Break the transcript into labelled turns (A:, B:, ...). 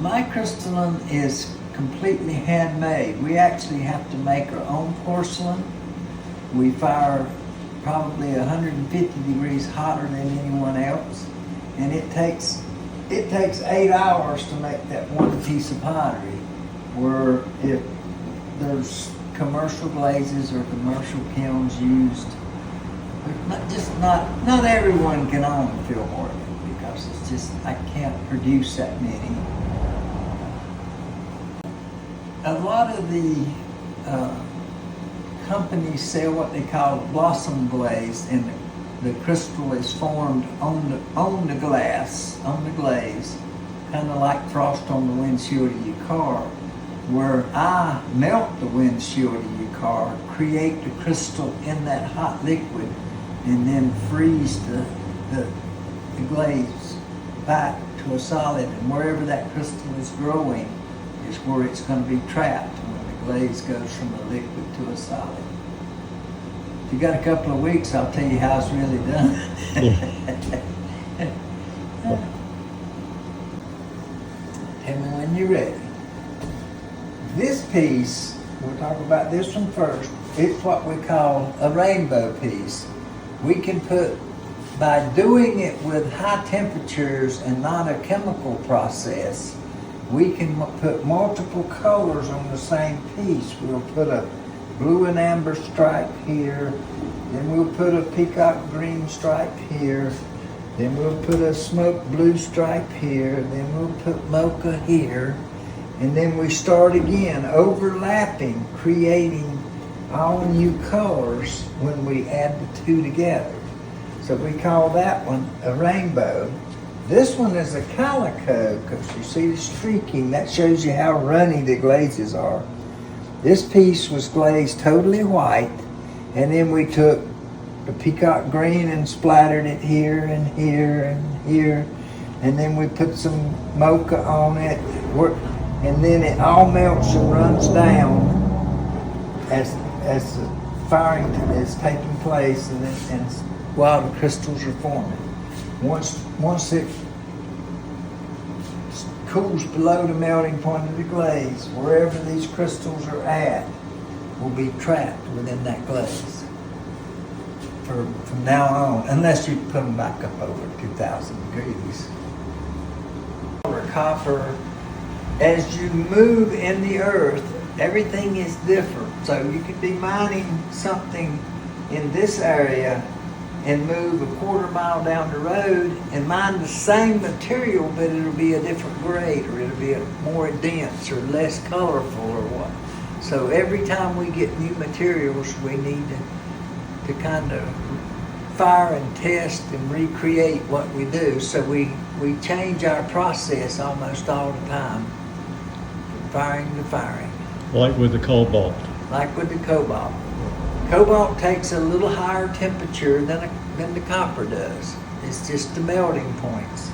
A: My crystalline is completely handmade. We actually have to make our own porcelain. We fire probably 150 degrees hotter than anyone else, and it takes 8 hours to make that one piece of pottery. Where if there's commercial glazes or commercial kilns used, not everyone can own a film organ because it's just, I can't produce that many. A lot of the companies sell what they call blossom glaze, and the crystal is formed on the glass, on the glaze, kind of like frost on the windshield of your car. Where I melt the windshield of your car, create the crystal in that hot liquid, and then freeze the glaze back to a solid. And wherever that crystal is growing is where it's going to be trapped when the glaze goes from a liquid to a solid. If you got a couple of weeks, I'll tell you how it's really done. Tell me when you're ready. This piece, we'll talk about this one first. It's what we call a rainbow piece. We can put, by doing it with high temperatures and not a chemical process, we can put multiple colors on the same piece. We'll put a blue and amber stripe here, then we'll put a peacock green stripe here, then we'll put a smoke blue stripe here, then we'll put mocha here. And then we start again, overlapping, creating all new colors when we add the two together. So we call that one a rainbow. This one is a calico, because you see the streaking. That shows you how runny the glazes are. This piece was glazed totally white, and then we took the peacock green and splattered it here and here and here. And then we put some mocha on it. And then it all melts and runs down as the firing is taking place, and while the crystals are forming. Once it cools below the melting point of the glaze, wherever these crystals are at will be trapped within that glaze from now on, unless you put them back up over 2,000 degrees. Copper. As you move in the earth, everything is different. So you could be mining something in this area and move a quarter mile down the road and mine the same material, but it'll be a different grade, or it'll be more dense or less colorful or what. So every time we get new materials, we need to kind of fire and test and recreate what we do. So we change our process almost all the time. Firing to firing.
B: Like with the cobalt.
A: Like with the cobalt. Cobalt takes a little higher temperature than the copper does. It's just the melting points.